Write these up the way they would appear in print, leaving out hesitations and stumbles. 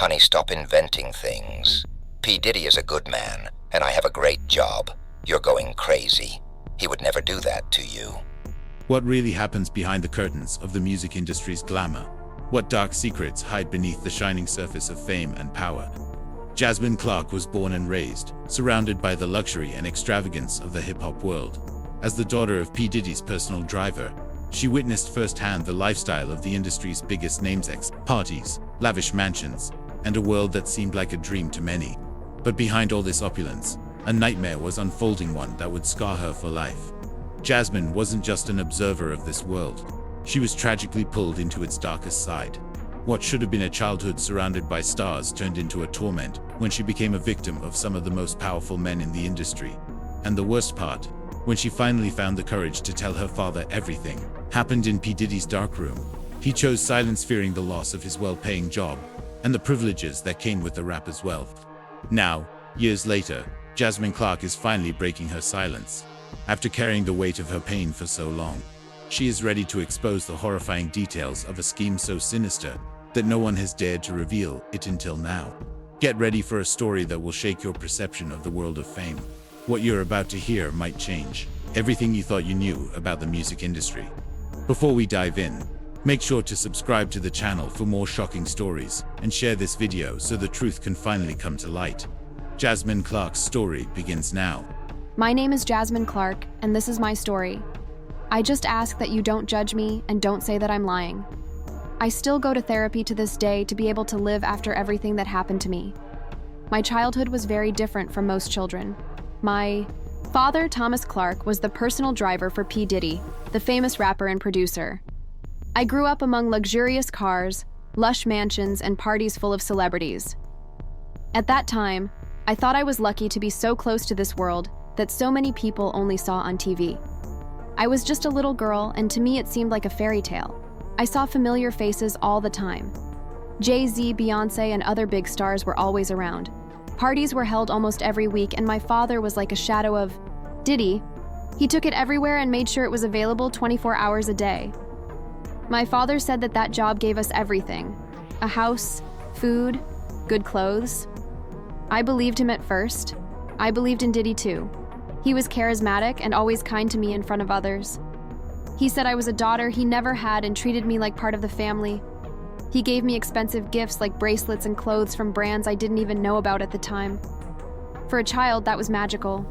Honey, stop inventing things. P. Diddy is a good man, and I have a great job. You're going crazy. He would never do that to you. What really happens behind the curtains of the music industry's glamour? What dark secrets hide beneath the shining surface of fame and power? Jasmine Clark was born and raised, surrounded by the luxury and extravagance of the hip-hop world. As the daughter of P. Diddy's personal driver, she witnessed firsthand the lifestyle of the industry's biggest names, parties, lavish mansions, and a world that seemed like a dream to many. But behind all this opulence, a nightmare was unfolding, one that would scar her for life. Jasmine wasn't just an observer of this world. She was tragically pulled into its darkest side. What should have been a childhood surrounded by stars turned into a torment when she became a victim of some of the most powerful men in the industry. And the worst part, when she finally found the courage to tell her father everything, happened in P. Diddy's dark room. He chose silence, fearing the loss of his well-paying job and the privileges that came with the rapper's wealth. Now, years later, Jasmine Clark is finally breaking her silence. After carrying the weight of her pain for so long, she is ready to expose the horrifying details of a scheme so sinister that no one has dared to reveal it until now. Get ready for a story that will shake your perception of the world of fame. What you're about to hear might change everything you thought you knew about the music industry. Before we dive in, make sure to subscribe to the channel for more shocking stories and share this video so the truth can finally come to light. Jasmine Clark's story begins now. My name is Jasmine Clark, and this is my story. I just ask that you don't judge me and don't say that I'm lying. I still go to therapy to this day to be able to live after everything that happened to me. My childhood was very different from most children. My father, Thomas Clark, was the personal driver for P. Diddy, the famous rapper and producer. I grew up among luxurious cars, lush mansions, and parties full of celebrities. At that time, I thought I was lucky to be so close to this world that so many people only saw on TV. I was just a little girl, and to me it seemed like a fairy tale. I saw familiar faces all the time. Jay-Z, Beyonce, and other big stars were always around. Parties were held almost every week, and my father was like a shadow of Diddy. He took it everywhere and made sure it was available 24 hours a day. My father said that that job gave us everything: a house, food, good clothes. I believed him at first. I believed in Diddy too. He was charismatic and always kind to me in front of others. He said I was a daughter he never had and treated me like part of the family. He gave me expensive gifts like bracelets and clothes from brands I didn't even know about at the time. For a child, that was magical.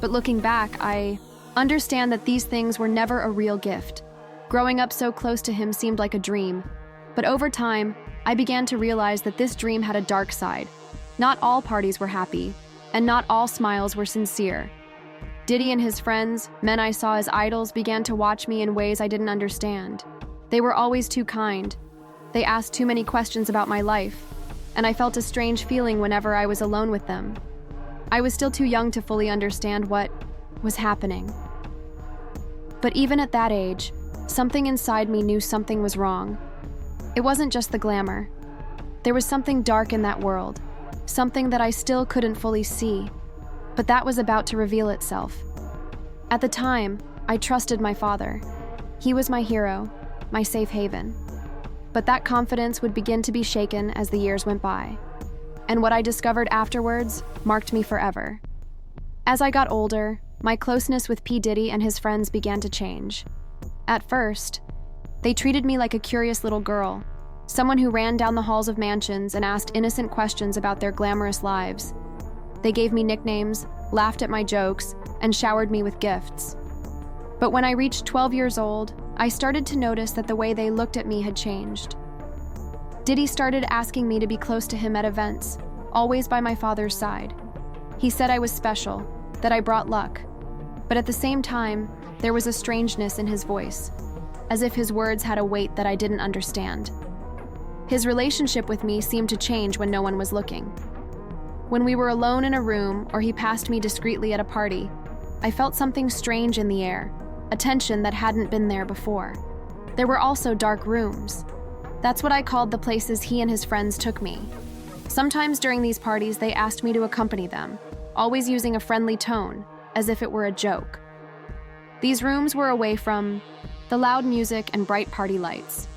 But looking back, I understand that these things were never a real gift. Growing up so close to him seemed like a dream. But over time, I began to realize that this dream had a dark side. Not all parties were happy, and not all smiles were sincere. Diddy and his friends, men I saw as idols, began to watch me in ways I didn't understand. They were always too kind. They asked too many questions about my life, and I felt a strange feeling whenever I was alone with them. I was still too young to fully understand what was happening. But even at that age, something inside me knew something was wrong. It wasn't just the glamour. There was something dark in that world, something that I still couldn't fully see, but that was about to reveal itself. At the time, I trusted my father. He was my hero, my safe haven. But that confidence would begin to be shaken as the years went by. And what I discovered afterwards marked me forever. As I got older, my closeness with P. Diddy and his friends began to change. At first, they treated me like a curious little girl, someone who ran down the halls of mansions and asked innocent questions about their glamorous lives. They gave me nicknames, laughed at my jokes, and showered me with gifts. But when I reached 12 years old, I started to notice that the way they looked at me had changed. Diddy started asking me to be close to him at events, always by my father's side. He said I was special, that I brought luck. But at the same time, there was a strangeness in his voice, as if his words had a weight that I didn't understand. His relationship with me seemed to change when no one was looking. When we were alone in a room or he passed me discreetly at a party, I felt something strange in the air, a tension that hadn't been there before. There were also dark rooms. That's what I called the places he and his friends took me. Sometimes during these parties, they asked me to accompany them, always using a friendly tone, as if it were a joke. These rooms were away from the loud music and bright party lights.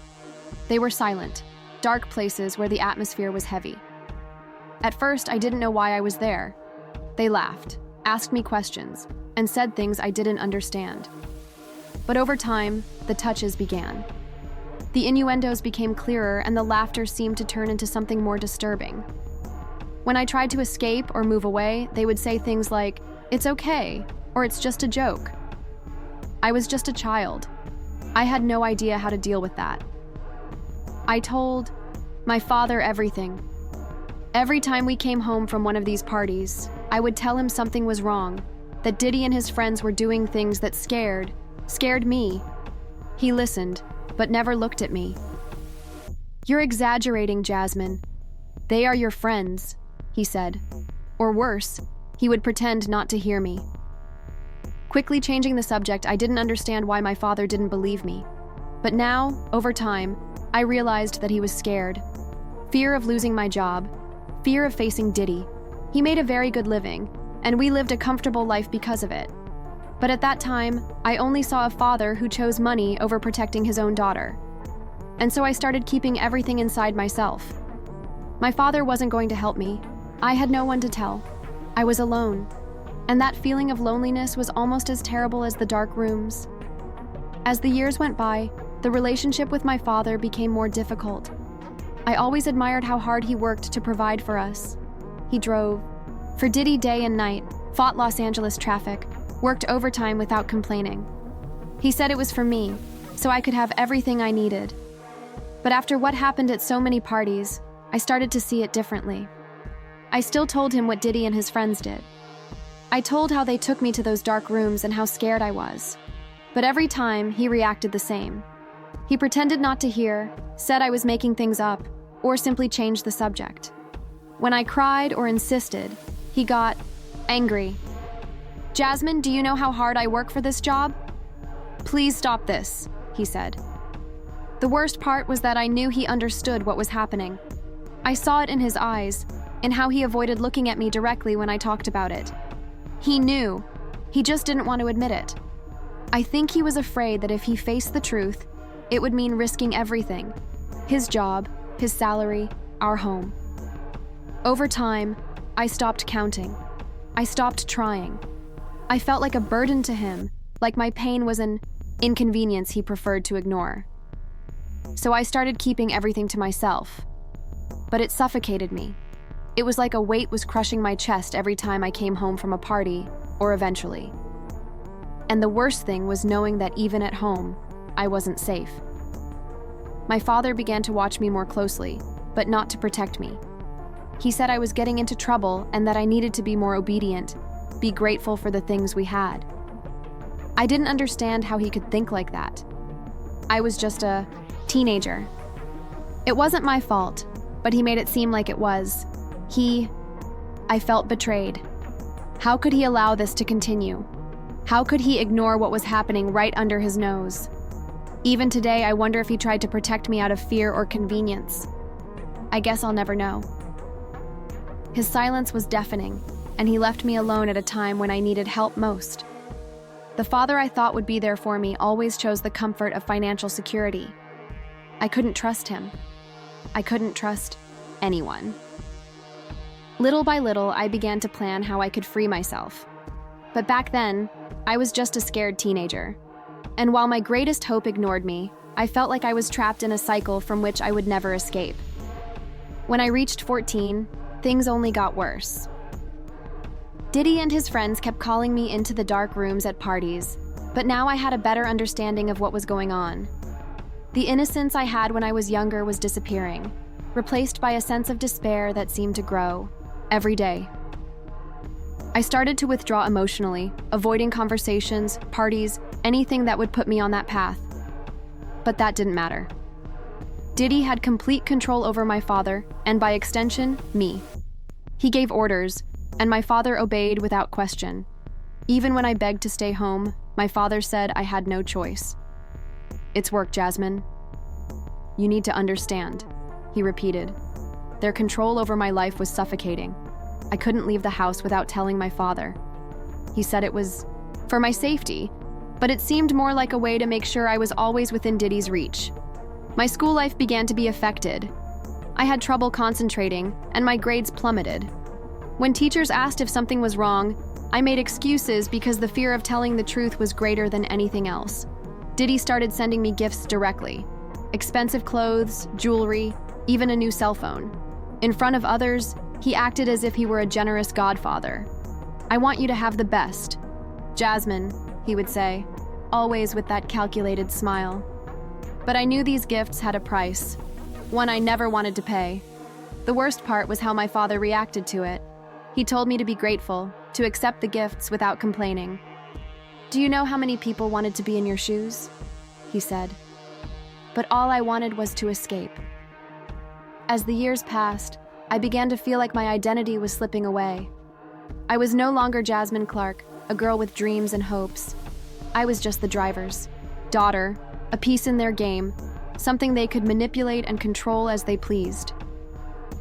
They were silent, dark places where the atmosphere was heavy. At first, I didn't know why I was there. They laughed, asked me questions, and said things I didn't understand. But over time, the touches began. The innuendos became clearer, and the laughter seemed to turn into something more disturbing. When I tried to escape or move away, they would say things like, "It's okay," or "It's just a joke." I was just a child. I had no idea how to deal with that. I told my father everything. Every time we came home from one of these parties, I would tell him something was wrong, that Diddy and his friends were doing things that scared me. He listened, but never looked at me. "You're exaggerating, Jasmine. They are your friends," he said. Or worse, he would pretend not to hear me. Quickly changing the subject, I didn't understand why my father didn't believe me. But now, over time, I realized that he was scared. Fear of losing my job, fear of facing Diddy. He made a very good living, and we lived a comfortable life because of it. But at that time, I only saw a father who chose money over protecting his own daughter. And so I started keeping everything inside myself. My father wasn't going to help me. I had no one to tell. I was alone. And that feeling of loneliness was almost as terrible as the dark rooms. As the years went by, the relationship with my father became more difficult. I always admired how hard he worked to provide for us. He drove for Diddy day and night, fought Los Angeles traffic, worked overtime without complaining. He said it was for me, so I could have everything I needed. But after what happened at so many parties, I started to see it differently. I still told him what Diddy and his friends did. I told how they took me to those dark rooms and how scared I was. But every time, he reacted the same. He pretended not to hear, said I was making things up, or simply changed the subject. When I cried or insisted, he got angry. "Jasmine, do you know how hard I work for this job? Please stop this," he said. The worst part was that I knew he understood what was happening. I saw it in his eyes, in how he avoided looking at me directly when I talked about it. He knew. He just didn't want to admit it. I think he was afraid that if he faced the truth, it would mean risking everything. His job, his salary, our home. Over time, I stopped counting. I stopped trying. I felt like a burden to him, like my pain was an inconvenience he preferred to ignore. So I started keeping everything to myself. But it suffocated me. It was like a weight was crushing my chest every time I came home from a party, or eventually. And the worst thing was knowing that even at home, I wasn't safe. My father began to watch me more closely, but not to protect me. He said I was getting into trouble and that I needed to be more obedient, be grateful for the things we had. I didn't understand how he could think like that. I was just a teenager. It wasn't my fault, but he made it seem like it was. I felt betrayed. How could he allow this to continue? How could he ignore what was happening right under his nose? Even today, I wonder if he tried to protect me out of fear or convenience. I guess I'll never know. His silence was deafening, and he left me alone at a time when I needed help most. The father I thought would be there for me always chose the comfort of financial security. I couldn't trust him. I couldn't trust anyone. Little by little, I began to plan how I could free myself. But back then, I was just a scared teenager. And while my greatest hope ignored me, I felt like I was trapped in a cycle from which I would never escape. When I reached 14, things only got worse. Diddy and his friends kept calling me into the dark rooms at parties, but now I had a better understanding of what was going on. The innocence I had when I was younger was disappearing, replaced by a sense of despair that seemed to grow every day. I started to withdraw emotionally, avoiding conversations, parties, anything that would put me on that path. But that didn't matter. Diddy had complete control over my father, and by extension, me. He gave orders, and my father obeyed without question. Even when I begged to stay home, my father said I had no choice. "It's work, Jasmine. You need to understand," he repeated. Their control over my life was suffocating. I couldn't leave the house without telling my father. He said it was for my safety, but it seemed more like a way to make sure I was always within Diddy's reach. My school life began to be affected. I had trouble concentrating, and my grades plummeted. When teachers asked if something was wrong, I made excuses because the fear of telling the truth was greater than anything else. Diddy started sending me gifts directly. Expensive clothes, jewelry, even a new cell phone. In front of others, he acted as if he were a generous godfather. "I want you to have the best. Jasmine," he would say, always with that calculated smile. But I knew these gifts had a price, one I never wanted to pay. The worst part was how my father reacted to it. He told me to be grateful, to accept the gifts without complaining. "Do you know how many people wanted to be in your shoes?" he said. But all I wanted was to escape. As the years passed, I began to feel like my identity was slipping away. I was no longer Jasmine Clark, a girl with dreams and hopes. I was just the driver's daughter, a piece in their game, something they could manipulate and control as they pleased.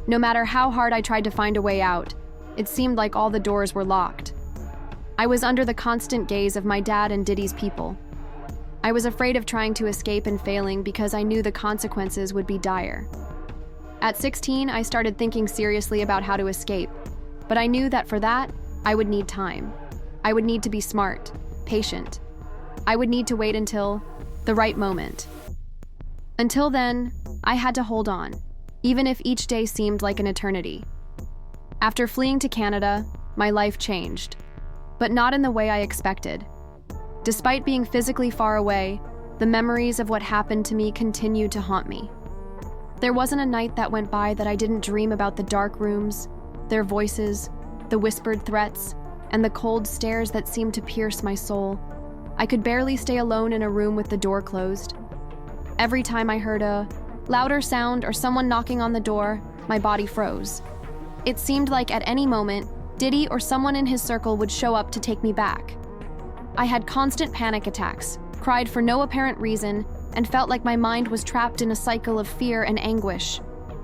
No matter how hard I tried to find a way out, it seemed like all the doors were locked. I was under the constant gaze of my dad and Diddy's people. I was afraid of trying to escape and failing because I knew the consequences would be dire. At 16, I started thinking seriously about how to escape, but I knew that for that, I would need time. I would need to be smart, patient. I would need to wait until the right moment. Until then, I had to hold on, even if each day seemed like an eternity. After fleeing to Canada, my life changed, but not in the way I expected. Despite being physically far away, the memories of what happened to me continued to haunt me. There wasn't a night that went by that I didn't dream about the dark rooms, their voices, the whispered threats, and the cold stares that seemed to pierce my soul. I could barely stay alone in a room with the door closed. Every time I heard a louder sound or someone knocking on the door, my body froze. It seemed like at any moment, Diddy or someone in his circle would show up to take me back. I had constant panic attacks, cried for no apparent reason, and felt like my mind was trapped in a cycle of fear and anguish.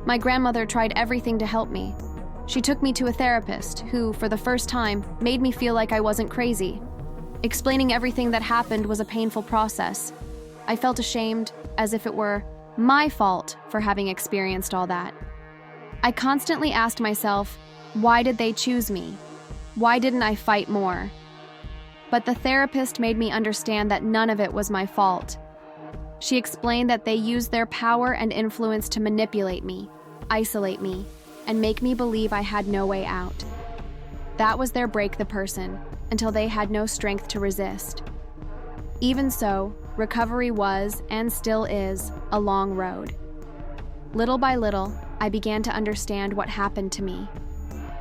My grandmother tried everything to help me. She took me to a therapist who, for the first time, made me feel like I wasn't crazy. Explaining everything that happened was a painful process. I felt ashamed, as if it were my fault for having experienced all that. I constantly asked myself, why did they choose me? Why didn't I fight more? But the therapist made me understand that none of it was my fault. She explained that they used their power and influence to manipulate me, isolate me, and make me believe I had no way out. That was their break the person, until they had no strength to resist. Even so, recovery was, and still is, a long road. Little by little, I began to understand what happened to me.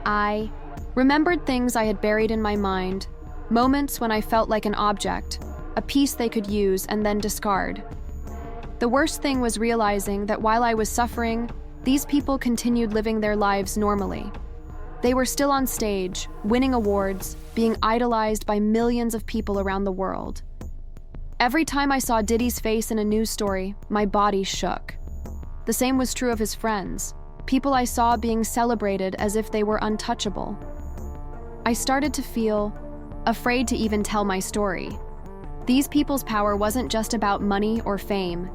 I remembered things I had buried in my mind, moments when I felt like an object, a piece they could use and then discard. The worst thing was realizing that while I was suffering, these people continued living their lives normally. They were still on stage, winning awards, being idolized by millions of people around the world. Every time I saw Diddy's face in a news story, my body shook. The same was true of his friends, people I saw being celebrated as if they were untouchable. I started to feel afraid to even tell my story. These people's power wasn't just about money or fame.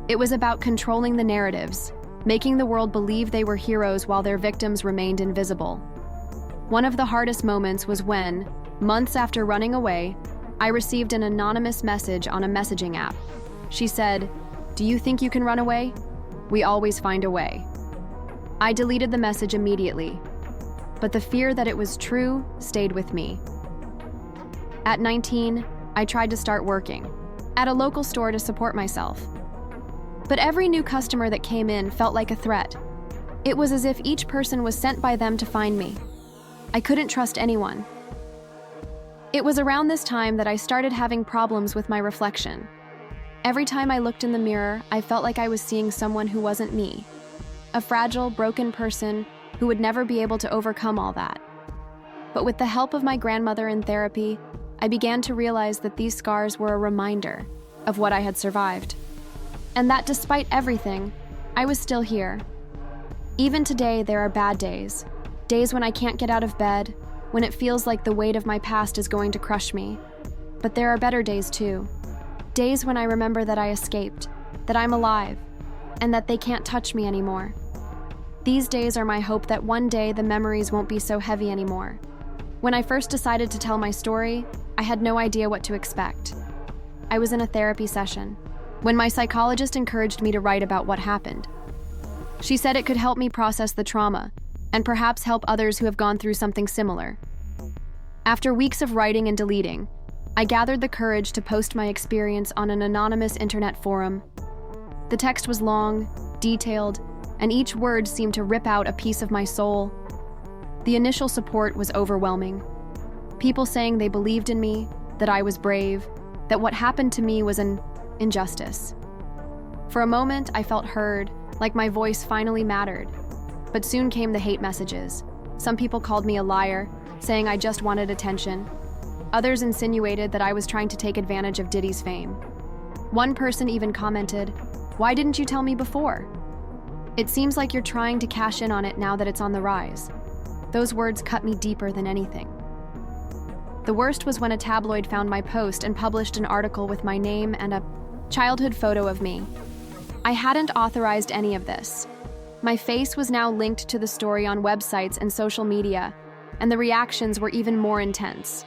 It was about controlling the narratives, making the world believe they were heroes while their victims remained invisible. One of the hardest moments was when, months after running away, I received an anonymous message on a messaging app. She said, "Do you think you can run away? We always find a way." I deleted the message immediately, but the fear that it was true stayed with me. At 19, I tried to start working at a local store to support myself. But every new customer that came in felt like a threat. It was as if each person was sent by them to find me. I couldn't trust anyone. It was around this time that I started having problems with my reflection. Every time I looked in the mirror, I felt like I was seeing someone who wasn't me. A fragile, broken person who would never be able to overcome all that. But with the help of my grandmother in therapy, I began to realize that these scars were a reminder of what I had survived. And that despite everything, I was still here. Even today, there are bad days. Days when I can't get out of bed, when it feels like the weight of my past is going to crush me. But there are better days too. Days when I remember that I escaped, that I'm alive, and that they can't touch me anymore. These days are my hope that one day the memories won't be so heavy anymore. When I first decided to tell my story, I had no idea what to expect. I was in a therapy session when my psychologist encouraged me to write about what happened. She said it could help me process the trauma and perhaps help others who have gone through something similar. After weeks of writing and deleting, I gathered the courage to post my experience on an anonymous internet forum. The text was long, detailed, and each word seemed to rip out a piece of my soul. The initial support was overwhelming. People saying they believed in me, that I was brave, that what happened to me was an injustice. For a moment, I felt heard, like my voice finally mattered. But soon came the hate messages. Some people called me a liar, saying I just wanted attention. Others insinuated that I was trying to take advantage of Diddy's fame. One person even commented, "Why didn't you tell me before? It seems like you're trying to cash in on it now that it's on the rise." Those words cut me deeper than anything. The worst was when a tabloid found my post and published an article with my name and a childhood photo of me. I hadn't authorized any of this. My face was now linked to the story on websites and social media, and the reactions were even more intense.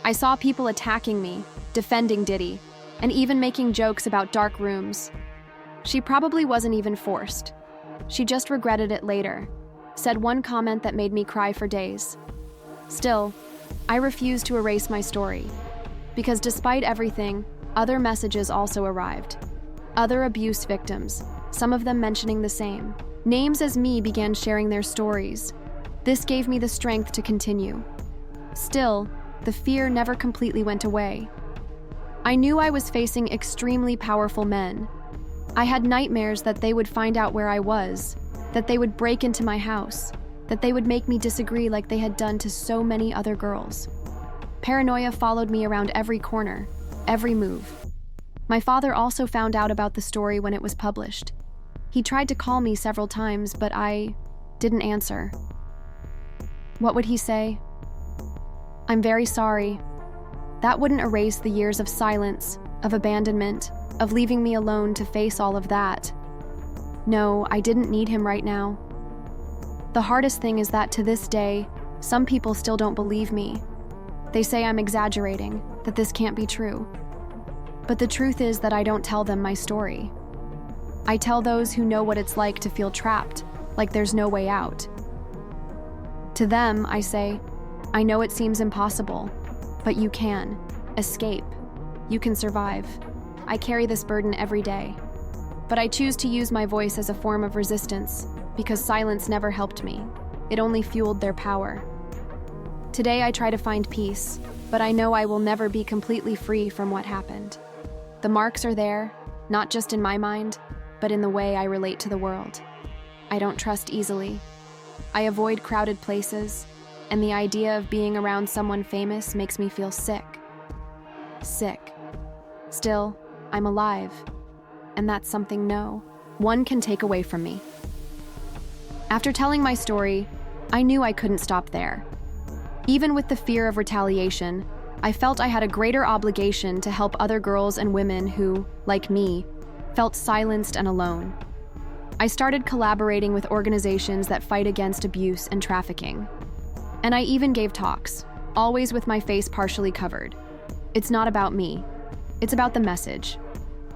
I saw people attacking me, defending Diddy, and even making jokes about dark rooms. She probably wasn't even forced. She just regretted it later, said one comment that made me cry for days. Still, I refused to erase my story, because despite everything, other messages also arrived. Other abuse victims, some of them mentioning the same. Names as me began sharing their stories. This gave me the strength to continue. Still, the fear never completely went away. I knew I was facing extremely powerful men. I had nightmares that they would find out where I was, that they would break into my house, that they would make me disagree like they had done to so many other girls. Paranoia followed me around every corner, every move. My father also found out about the story when it was published. He tried to call me several times, but I didn't answer. What would he say? "I'm very sorry." That wouldn't erase the years of silence, of abandonment, of leaving me alone to face all of that. No, I didn't need him right now. The hardest thing is that to this day, some people still don't believe me. They say I'm exaggerating, that this can't be true. But the truth is that I don't tell them my story. I tell those who know what it's like to feel trapped, like there's no way out. To them, I say, I know it seems impossible, but you can. Escape. You can survive. I carry this burden every day. But I choose to use my voice as a form of resistance, because silence never helped me. It only fueled their power. Today I try to find peace, but I know I will never be completely free from what happened. The marks are there, not just in my mind, but in the way I relate to the world. I don't trust easily. I avoid crowded places, and the idea of being around someone famous makes me feel sick. Sick. Still, I'm alive, and that's something no one can take away from me. After telling my story, I knew I couldn't stop there. Even with the fear of retaliation, I felt I had a greater obligation to help other girls and women who, like me, felt silenced and alone. I started collaborating with organizations that fight against abuse and trafficking. And I even gave talks, always with my face partially covered. It's not about me. It's about the message.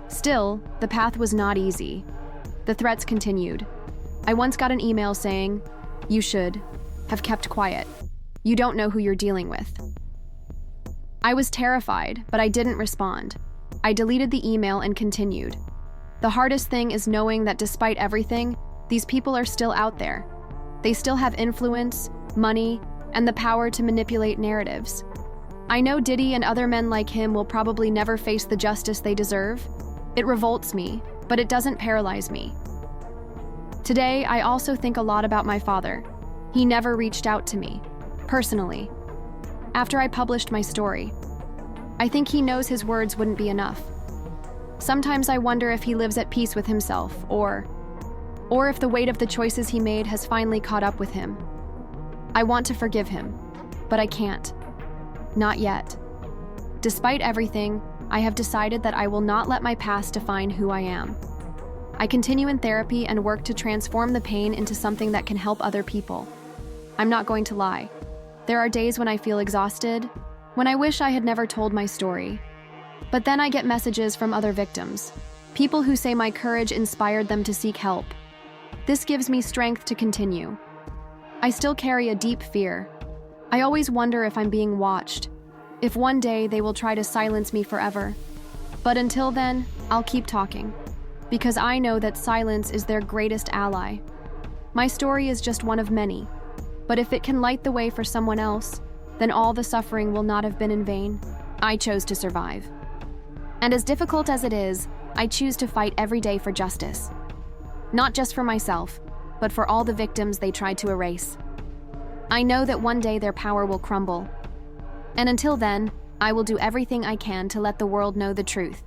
Still, the path was not easy. The threats continued. I once got an email saying, "You should have kept quiet. You don't know who you're dealing with." I was terrified, but I didn't respond. I deleted the email and continued. The hardest thing is knowing that despite everything, these people are still out there. They still have influence, money, and the power to manipulate narratives. I know Diddy and other men like him will probably never face the justice they deserve. It revolts me, but it doesn't paralyze me. Today, I also think a lot about my father. He never reached out to me, personally, after I published my story. I think he knows his words wouldn't be enough. Sometimes I wonder if he lives at peace with himself, or if the weight of the choices he made has finally caught up with him. I want to forgive him, but I can't. Not yet. Despite everything, I have decided that I will not let my past define who I am. I continue in therapy and work to transform the pain into something that can help other people. I'm not going to lie. There are days when I feel exhausted, when I wish I had never told my story. But then I get messages from other victims, people who say my courage inspired them to seek help. This gives me strength to continue. I still carry a deep fear. I always wonder if I'm being watched, if one day they will try to silence me forever. But until then, I'll keep talking, because I know that silence is their greatest ally. My story is just one of many, but if it can light the way for someone else, then all the suffering will not have been in vain. I chose to survive. And as difficult as it is, I choose to fight every day for justice. Not just for myself, but for all the victims they tried to erase. I know that one day their power will crumble. And until then, I will do everything I can to let the world know the truth.